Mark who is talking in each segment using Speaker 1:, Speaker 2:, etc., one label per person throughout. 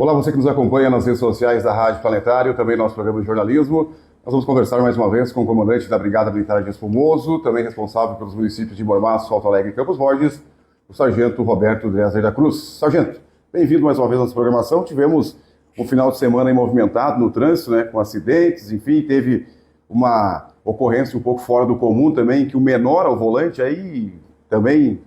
Speaker 1: Olá, você que nos acompanha nas redes sociais da Rádio Planetário, também nosso programa de jornalismo. Nós vamos conversar mais uma vez com o comandante da Brigada Militar de Espumoso, também responsável pelos municípios de Mormaço, Alto Alegre e Campos Borges, o sargento Roberto Dresler da Cruz. Sargento, bem-vindo mais uma vez à nossa programação. Tivemos um final de semana aí movimentado no trânsito, né, com acidentes, enfim, teve uma ocorrência um pouco fora do comum também, que o menor ao volante aí também,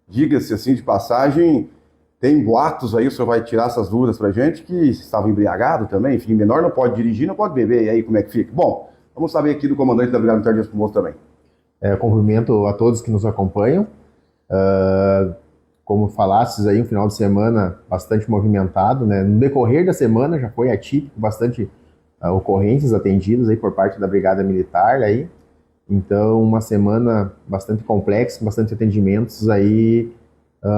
Speaker 1: diga-se assim de passagem, tem boatos aí, o senhor vai tirar essas dúvidas pra gente, que estava embriagado também, enfim, menor não pode dirigir, não pode beber, e aí como é que fica? Bom, vamos saber aqui do comandante da Brigada Militar de Espumoso também.
Speaker 2: Cumprimento a todos que nos acompanham. Como falasses aí, um final de semana bastante movimentado, né? No decorrer da semana já foi atípico, bastante ocorrências atendidas aí por parte da Brigada Militar aí. Então, uma semana bastante complexa, bastante atendimentos aí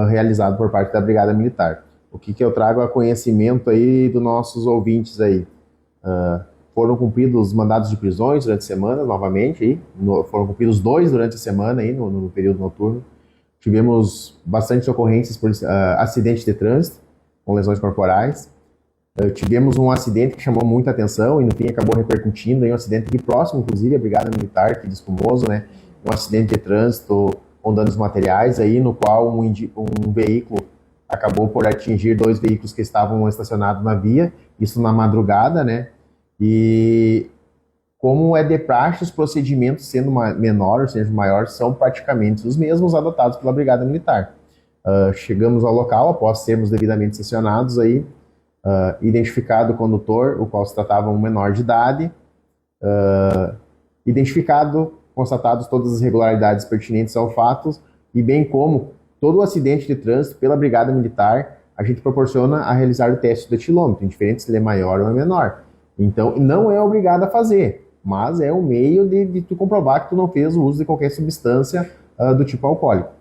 Speaker 2: realizado por parte da Brigada Militar. O que eu trago a conhecimento aí dos nossos ouvintes aí? Foram cumpridos os mandados de prisões durante a semana, novamente, aí. Foram cumpridos 2 durante a semana aí, no período noturno. Tivemos bastante ocorrências por acidente de trânsito, com lesões corporais. Tivemos um acidente que chamou muita atenção e no fim acabou repercutindo em um acidente aqui próximo, inclusive, à Brigada Militar aqui de Espumoso, né? Um acidente de trânsito com danos materiais aí, no qual um veículo acabou por atingir 2 veículos que estavam estacionados na via, isso na madrugada, né? E como é de praxe, os procedimentos, sendo menor ou seja maior, são praticamente os mesmos adotados pela Brigada Militar. Chegamos ao local após sermos devidamente sessionados aí, identificado o condutor, o qual se tratava um menor de idade, constatados todas as irregularidades pertinentes ao fato, e bem como todo o acidente de trânsito pela Brigada Militar, a gente proporciona a realizar o teste do etilômetro, indiferente se ele é maior ou é menor. Então, não é obrigado a fazer, mas é um meio de tu comprovar que tu não fez o uso de qualquer substância do tipo alcoólico.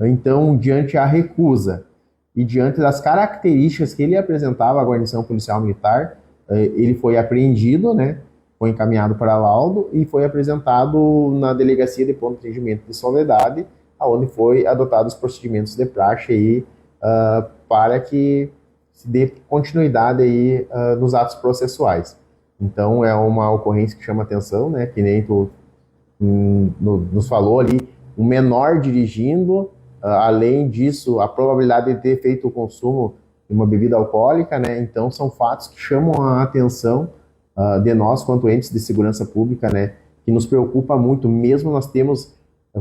Speaker 2: Então, diante a recusa e diante das características que ele apresentava à guarnição policial militar, ele foi apreendido, né? Foi encaminhado para laudo e foi apresentado na Delegacia de Pronto Atendimento de Soledade, onde foi adotados os procedimentos de praxe aí, para que se dê continuidade aí, nos atos processuais. Então é uma ocorrência que chama atenção, né? Que nem tu nos falou ali, um menor dirigindo, além disso, a probabilidade de ter feito o consumo de uma bebida alcoólica, né? Então são fatos que chamam a atenção de nós, quanto entes de segurança pública, né, que nos preocupa muito, mesmo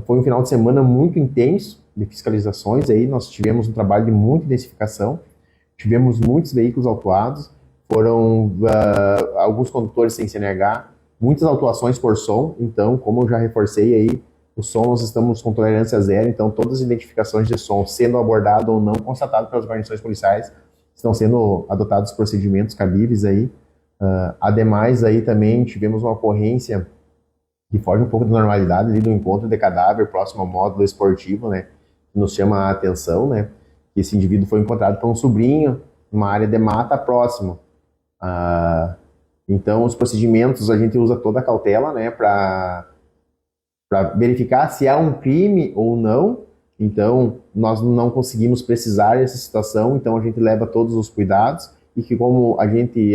Speaker 2: foi um final de semana muito intenso de fiscalizações, aí nós tivemos um trabalho de muita intensificação, tivemos muitos veículos autuados, foram alguns condutores sem CNH, muitas autuações por som, então, como eu já reforcei aí, o som nós estamos com tolerância zero, então todas as identificações de som, sendo abordado ou não, constatado pelas guarnições policiais, estão sendo adotados procedimentos cabíveis aí. Ademais, aí também tivemos uma ocorrência que foge um pouco da normalidade ali do encontro de cadáver próximo ao módulo esportivo, né? Que nos chama a atenção, né? Que esse indivíduo foi encontrado por um sobrinho numa área de mata próximo. Então, os procedimentos, a gente usa toda a cautela, né? Para verificar se há um crime ou não. Então, nós não conseguimos precisar essa situação, então a gente leva todos os cuidados. E que como a gente,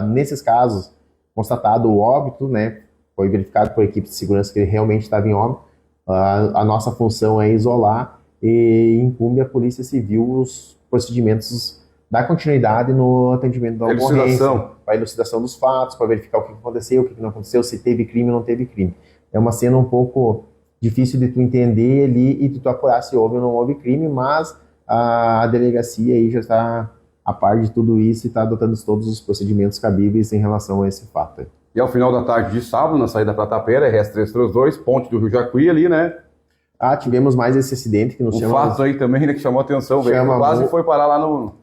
Speaker 2: nesses casos, constatado o óbito, né, foi verificado por equipe de segurança que ele realmente estava em óbito, a nossa função é isolar e incumbe a Polícia Civil os procedimentos da continuidade no atendimento da ocorrência, para a elucidação dos fatos, para verificar o que aconteceu, o que não aconteceu, se teve crime ou não teve crime. É uma cena um pouco difícil de tu entender ali e de tu apurar se houve ou não houve crime, mas a delegacia aí já está a par de tudo isso e está adotando todos os procedimentos cabíveis em relação a esse fato.
Speaker 1: E ao final da tarde de sábado, na saída para Tapera, RS-332, ponte do Rio Jacuí ali, né?
Speaker 2: Tivemos mais esse acidente que nos
Speaker 1: chama... Um fato aí também, né, que chamou a atenção, quase foi parar lá no...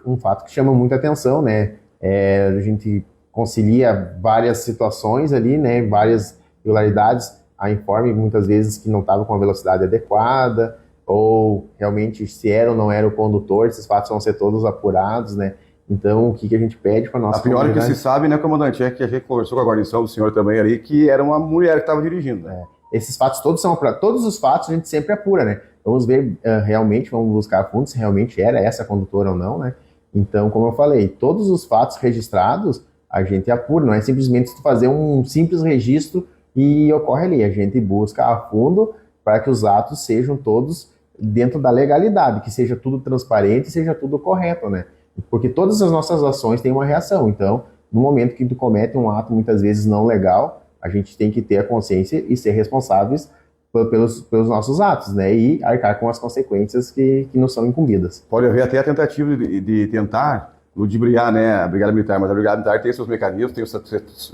Speaker 2: Um fato que chama muita atenção, né? A gente concilia várias situações ali, né? Várias irregularidades, a informe muitas vezes que não estava com a velocidade adequada, ou realmente se era ou não era o condutor, esses fatos vão ser todos apurados, né? Então, o que a gente pede para a nossa
Speaker 1: comunidade? A pior que se sabe, né, comandante, é que a gente conversou com a guarnição do senhor também ali, que era uma mulher que estava dirigindo, né?
Speaker 2: Esses fatos todos são apurados. Todos os fatos a gente sempre apura, né? Vamos ver realmente, vamos buscar a fundo se realmente era essa condutora ou não, né? Então, como eu falei, todos os fatos registrados a gente apura, não é simplesmente fazer um simples registro e ocorre ali. A gente busca a fundo para que os atos sejam todos dentro da legalidade, que seja tudo transparente, seja tudo correto, né? Porque todas as nossas ações têm uma reação. Então, no momento que tu comete um ato muitas vezes não legal, a gente tem que ter a consciência e ser responsáveis pelos nossos atos, né? E arcar com as consequências que nos são incumbidas.
Speaker 1: Pode haver até a tentativa de tentar ludibriar, né, a Brigada Militar, mas a Brigada Militar tem seus mecanismos,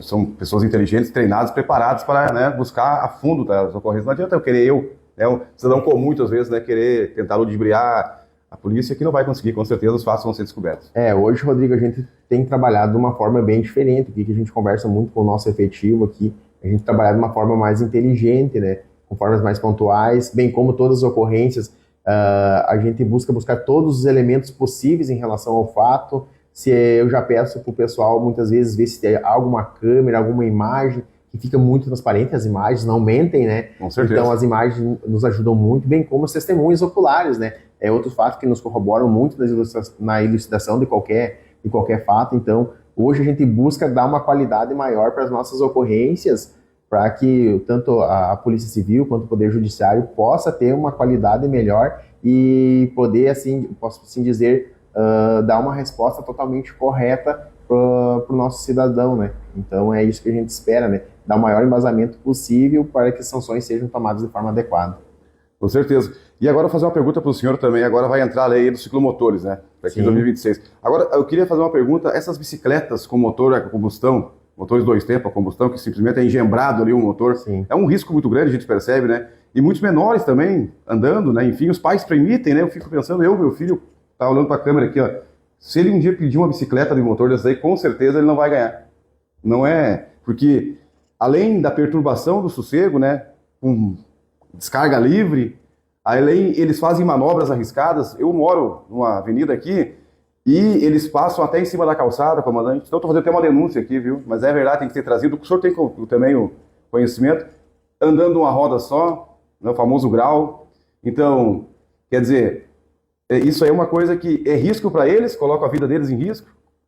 Speaker 1: são pessoas inteligentes, treinadas, preparadas para, né, buscar a fundo as ocorrências. Não adianta né, um cidadão comum, muitas vezes, né, querer tentar ludibriar a polícia, que não vai conseguir, com certeza os fatos vão ser descobertos.
Speaker 2: Hoje, Rodrigo, a gente tem trabalhado de uma forma bem diferente, aqui que a gente conversa muito com o nosso efetivo aqui, a gente trabalha de uma forma mais inteligente, né, com formas mais pontuais, bem como todas as ocorrências, a gente buscar todos os elementos possíveis em relação ao fato. Se eu já peço para o pessoal, muitas vezes, ver se tem alguma câmera, alguma imagem, que fica muito transparente, as imagens não mentem, né?
Speaker 1: Com certeza.
Speaker 2: Então, as imagens nos ajudam muito, bem como as testemunhas oculares, né? É outro fato que nos corroboram muito na elucidação de qualquer fato. Então, hoje a gente busca dar uma qualidade maior para as nossas ocorrências, para que tanto a Polícia Civil quanto o Poder Judiciário possa ter uma qualidade melhor e poder, assim, posso assim dizer, dar uma resposta totalmente correta para o nosso cidadão, né? Então é isso que a gente espera, né? Dar o maior embasamento possível para que as sanções sejam tomadas de forma adequada.
Speaker 1: Com certeza. E agora fazer uma pergunta para o senhor também, agora vai entrar a lei dos ciclomotores, né? Daqui em 2026. Agora, eu queria fazer uma pergunta, essas bicicletas com motor a combustão, motores 2 tempos a combustão, que simplesmente é engembrado ali um motor,
Speaker 2: Sim.
Speaker 1: É um risco muito grande, a gente percebe, né? E muitos menores também andando, né? Enfim, os pais permitem, né? Eu fico pensando, meu filho tá olhando para a câmera aqui, ó. Se ele um dia pedir uma bicicleta de motor dessa aí, com certeza ele não vai ganhar. Não é... Porque, além da perturbação do sossego, né? Com descarga livre, além eles fazem manobras arriscadas. Eu moro numa avenida aqui e eles passam até em cima da calçada, comandante. Então, estou fazendo até uma denúncia aqui, viu? Mas é verdade, tem que ser trazido. O senhor tem também o conhecimento. Andando uma roda só, né? O famoso grau. Então, quer dizer... Isso aí é uma coisa que é risco para eles, coloca a vida deles em risco,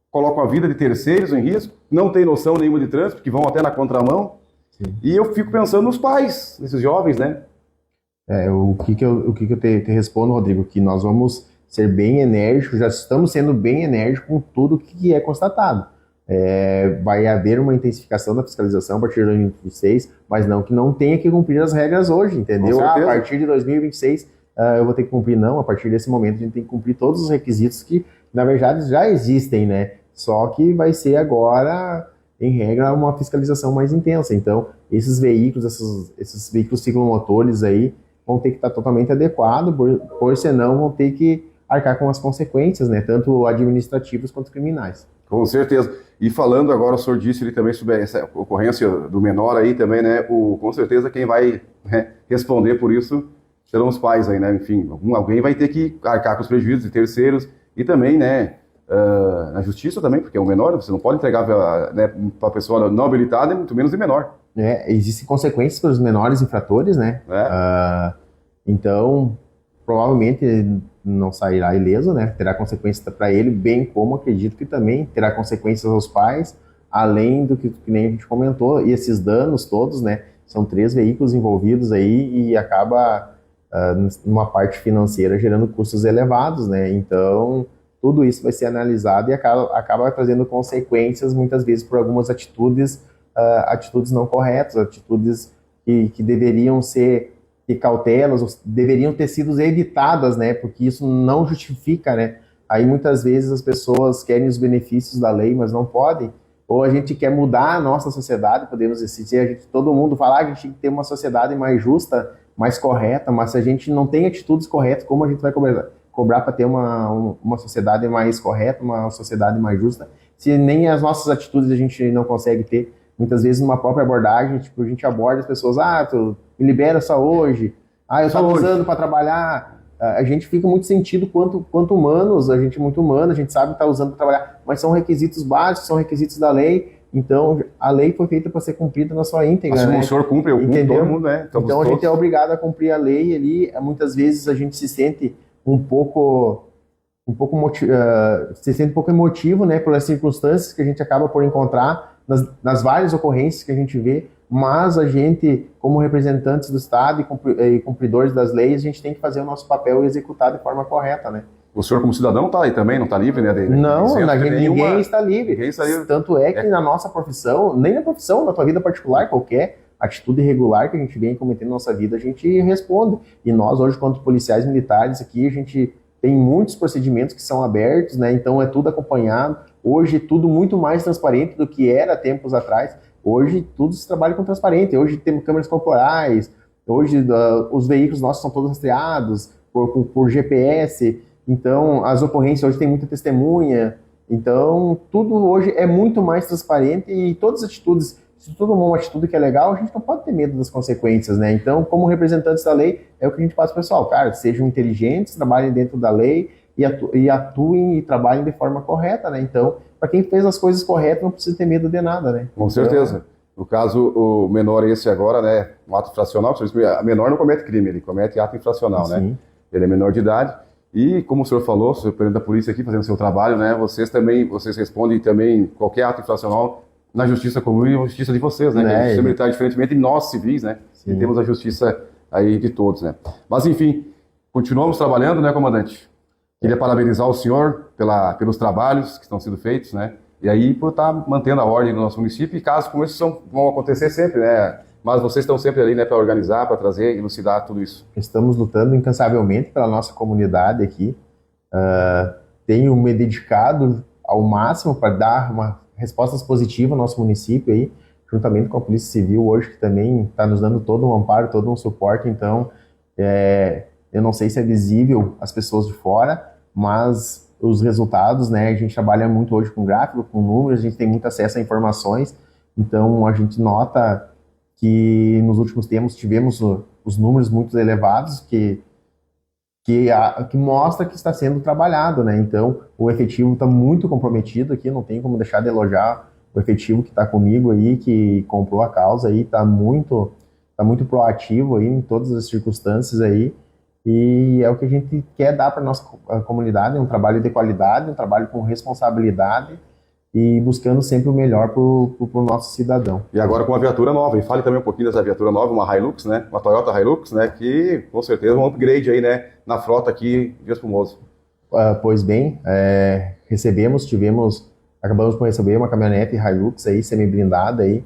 Speaker 1: colocam a vida de terceiros em risco, não tem noção nenhuma de trânsito, que vão até na contramão. Sim. E eu fico pensando nos pais, nesses jovens, né?
Speaker 2: O que eu te respondo, Rodrigo, que nós vamos ser bem enérgicos, já estamos sendo bem enérgicos com tudo que é constatado. Vai haver uma intensificação da fiscalização a partir de 2026, mas não que não tenha que cumprir as regras hoje, entendeu? A partir de 2026... eu vou ter que cumprir, não, a partir desse momento a gente tem que cumprir todos os requisitos que, na verdade, já existem, né? Só que vai ser agora, em regra, uma fiscalização mais intensa. Então, esses veículos ciclomotores aí vão ter que estar totalmente adequados, por senão vão ter que arcar com as consequências, né? Tanto administrativas quanto criminais.
Speaker 1: Com certeza. E falando agora, o senhor disse ali também sobre essa ocorrência do menor aí também, né? Com certeza quem vai, né, responder por isso serão os pais aí, né? Enfim, alguém vai ter que arcar com os prejuízos de terceiros e também, né, na justiça também, porque é um menor, você não pode entregar para, né, a pessoa não habilitada, muito menos de menor.
Speaker 2: Existem consequências para os menores infratores, né? Então, provavelmente não sairá ileso, né? Terá consequências para ele, bem como acredito que também terá consequências aos pais, além do que nem a gente comentou, e esses danos todos, né? São 3 veículos envolvidos aí e acaba... numa parte financeira gerando custos elevados, né? Então tudo isso vai ser analisado e acaba trazendo consequências muitas vezes por algumas atitudes não corretas, atitudes que deveriam ser de cautelas, deveriam ter sido evitadas, né? Porque isso não justifica, né? Aí muitas vezes as pessoas querem os benefícios da lei, mas não podem. Ou a gente quer mudar a nossa sociedade, podemos dizer, todo mundo fala que a gente tem que ter uma sociedade mais justa, mais correta, mas se a gente não tem atitudes corretas, como a gente vai cobrar para ter uma sociedade mais correta, uma sociedade mais justa, se nem as nossas atitudes a gente não consegue ter? Muitas vezes numa própria abordagem, tipo, a gente aborda as pessoas, tu me libera só hoje, eu estou usando para trabalhar. A gente fica muito sentido quanto humanos, a gente é muito humano, a gente sabe que está usando para trabalhar, mas são requisitos básicos, são requisitos da lei. Então, a lei foi feita para ser cumprida na sua íntegra,
Speaker 1: né?
Speaker 2: O
Speaker 1: senhor cumpre, eu cumpro, todo mundo, né?
Speaker 2: Então, a gente é obrigado a cumprir a lei ali. Muitas vezes a gente se sente um pouco se sente um pouco emotivo, né, pelas circunstâncias que a gente acaba por encontrar nas várias ocorrências que a gente vê, mas a gente, como representantes do Estado e cumpridores das leis, a gente tem que fazer o nosso papel e executar de forma correta, né?
Speaker 1: O senhor, como cidadão, está aí também, não está livre, né?
Speaker 2: Ninguém está livre. Tanto é que na nossa profissão, nem na profissão, na tua vida particular, qualquer atitude irregular que a gente vem cometendo na nossa vida, a gente responde. E nós, hoje, quanto policiais militares aqui, a gente tem muitos procedimentos que são abertos, né? Então é tudo acompanhado. Hoje é tudo muito mais transparente do que era tempos atrás. Hoje tudo se trabalha com transparente. Hoje temos câmeras corporais. Hoje os veículos nossos são todos rastreados por GPS. Então as ocorrências hoje tem muita testemunha. Então tudo hoje é muito mais transparente e todas as atitudes, se tu tomar uma atitude que é legal, a gente não pode ter medo das consequências, né? Então, como representantes da lei, é o que a gente passa pro pessoal. Cara, sejam inteligentes, trabalhem dentro da lei e atuem e trabalhem de forma correta, né? Então, para quem fez as coisas corretas, não precisa ter medo de nada, né?
Speaker 1: Com certeza. No caso, o menor esse agora, né, um ato infracional, a menor não comete crime, ele comete ato infracional, sim, né? Ele é menor de idade. E, como o senhor falou, o senhor presidente da polícia aqui fazendo seu trabalho, né? Vocês respondem também qualquer ato infracional na justiça comum e a justiça de vocês, né? A justiça militar, diferentemente de nós civis, né? E temos a justiça aí de todos, né? Mas, enfim, continuamos trabalhando, né, comandante? Queria parabenizar o senhor pelos trabalhos que estão sendo feitos, né? E aí por estar mantendo a ordem no nosso município, e casos como esses vão acontecer sempre, né? Mas vocês estão sempre ali, né, para organizar, para trazer, elucidar tudo isso.
Speaker 2: Estamos lutando incansavelmente pela nossa comunidade aqui. Tenho me dedicado ao máximo para dar respostas positivas ao nosso município aí, juntamente com a Polícia Civil hoje, que também está nos dando todo um amparo, todo um suporte. Então, eu não sei se é visível às pessoas de fora, mas os resultados, né, a gente trabalha muito hoje com gráfico, com números, a gente tem muito acesso a informações, então a gente nota que nos últimos tempos tivemos os números muito elevados que mostra que está sendo trabalhado, né? Então o efetivo está muito comprometido aqui, não tem como deixar de elogiar o efetivo que está comigo aí, que comprou a causa aí, está muito proativo aí em todas as circunstâncias aí, e é o que a gente quer dar para nossa comunidade, um trabalho de qualidade, um trabalho com responsabilidade e buscando sempre o melhor para o nosso cidadão.
Speaker 1: E agora com uma viatura nova, e fale também um pouquinho dessa viatura nova, uma Hilux, né? Uma Toyota Hilux, né? Que com certeza é um upgrade aí, né? Na frota aqui de Espumoso.
Speaker 2: Pois bem, acabamos por receber uma caminhonete Hilux aí, semi-blindada aí.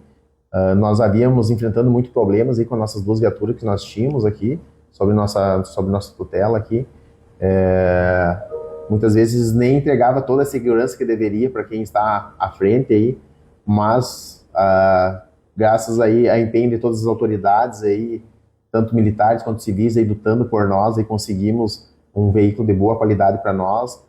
Speaker 2: Nós havíamos enfrentando muitos problemas aí com nossas duas viaturas que nós tínhamos aqui, sobre nossa tutela aqui. Muitas vezes nem entregava toda a segurança que deveria para quem está à frente aí, mas graças aí a empenho de todas as autoridades aí, tanto militares quanto civis aí lutando por nós, e conseguimos um veículo de boa qualidade para nós.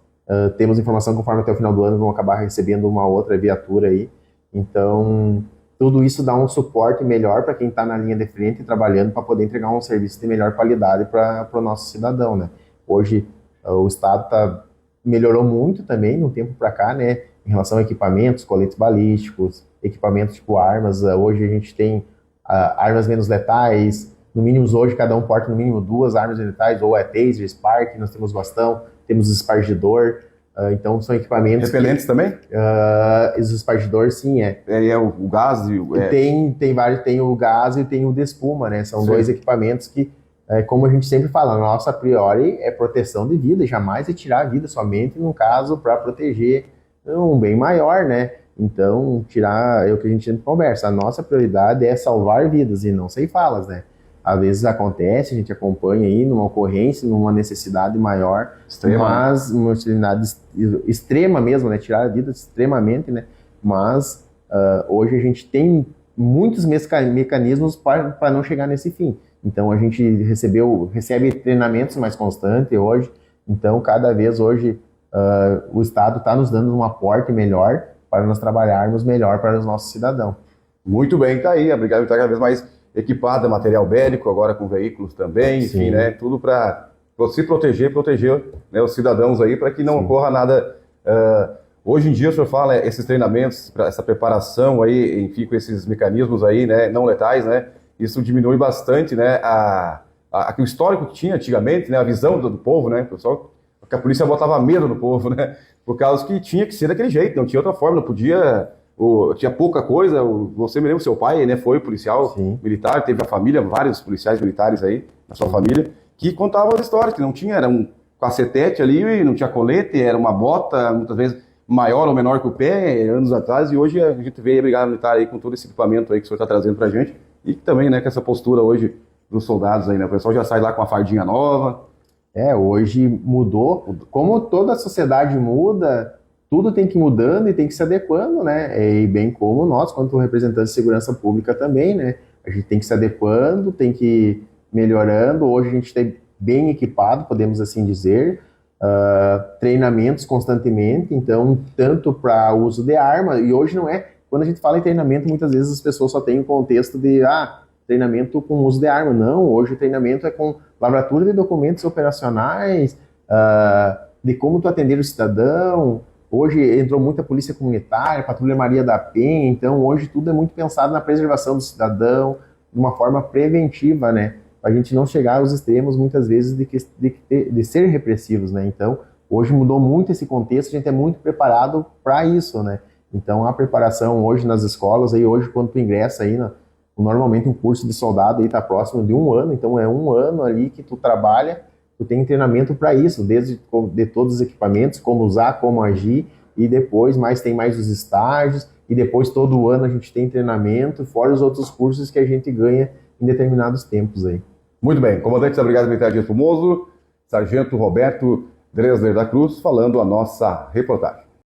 Speaker 2: Temos informação conforme até o final do ano vamos acabar recebendo uma outra viatura aí. Então tudo isso dá um suporte melhor para quem está na linha de frente trabalhando para poder entregar um serviço de melhor qualidade para o nosso cidadão, né? Hoje o Estado melhorou muito também no tempo para cá, né? Em relação a equipamentos, coletes balísticos, equipamentos tipo armas. Hoje a gente tem armas menos letais. No mínimo hoje cada um porta no mínimo 2 armas letais, ou é taser, spark, nós temos bastão, temos espargidor. Então são equipamentos...
Speaker 1: Repelentes também?
Speaker 2: Os espargidores, sim,
Speaker 1: o gás?
Speaker 2: Tem vários, tem o gás e tem o de espuma, né? São dois equipamentos que, como a gente sempre fala, a nossa a priori é proteção de vida, jamais é tirar a vida, somente num caso para proteger um bem maior, né? Então, é o que a gente sempre conversa, a nossa prioridade é salvar vidas e não ceifá-las, né? Às vezes acontece, a gente acompanha aí numa ocorrência, numa necessidade maior, mas uma necessidade extrema mesmo, né? Tirar a vida extremamente, né? Mas hoje a gente tem muitos mecanismos para não chegar nesse fim. Então a gente recebe treinamentos mais constantes hoje. Então cada vez hoje o Estado está nos dando um aporte melhor para nós trabalharmos melhor para os nossos cidadãos.
Speaker 1: Muito bem, tá aí. A Brigada está cada vez mais equipada, material bélico, agora com veículos também, enfim, né? Tudo para se proteger, né, os cidadãos aí, para que não ocorra nada. Hoje em dia, o senhor fala esses treinamentos, essa preparação aí, enfim, com esses mecanismos aí, né, não letais, né? Isso diminui bastante, né, o histórico que tinha antigamente, né, a visão do povo, né, pessoal. Porque a polícia botava medo no povo, né? Por causa que tinha que ser daquele jeito, não tinha outra forma, não podia... tinha pouca coisa, você me lembra, seu pai, né, foi policial
Speaker 2: Sim.
Speaker 1: militar, teve a família, vários policiais militares aí, na sua família, que contavam as histórias, que não tinha, era um cacetete ali, não tinha colete, era uma bota, muitas vezes maior ou menor que o pé, anos atrás, e hoje a gente vê a Brigada Militar aí com todo esse equipamento aí que o senhor está trazendo pra gente, e também, né, com essa postura hoje dos soldados aí, né, o pessoal já sai lá com a fardinha nova.
Speaker 2: Hoje mudou. Como toda a sociedade muda, tudo tem que ir mudando e tem que se adequando, né? E bem como nós, quanto representantes de segurança pública também, né? A gente tem que se adequando, tem que ir melhorando. Hoje a gente está bem equipado, podemos assim dizer. Treinamentos constantemente, então, tanto para uso de arma, e hoje não é... Quando a gente fala em treinamento, muitas vezes as pessoas só têm o contexto de... treinamento com uso de arma. Não, hoje o treinamento é com lavratura de documentos operacionais, de como tu atender o cidadão. Hoje entrou muita polícia comunitária, patrulha Maria da Penha, então hoje tudo é muito pensado na preservação do cidadão, de uma forma preventiva, né? Para a gente não chegar aos extremos, muitas vezes, de ser repressivos, né? Então, hoje mudou muito esse contexto, a gente é muito preparado para isso, né? Então, a preparação hoje nas escolas, aí hoje quando tu ingressa aí normalmente um curso de soldado aí está próximo de 1 ano, então é 1 ano ali que tu trabalha, tu tem treinamento para isso, desde de todos os equipamentos, como usar, como agir, e depois tem mais os estágios, e depois todo ano a gente tem treinamento, fora os outros cursos que a gente ganha em determinados tempos aí.
Speaker 1: Muito bem, comandante da Brigada Militar de Espumoso, Sargento Roberto Dresler da Cruz, falando a nossa reportagem.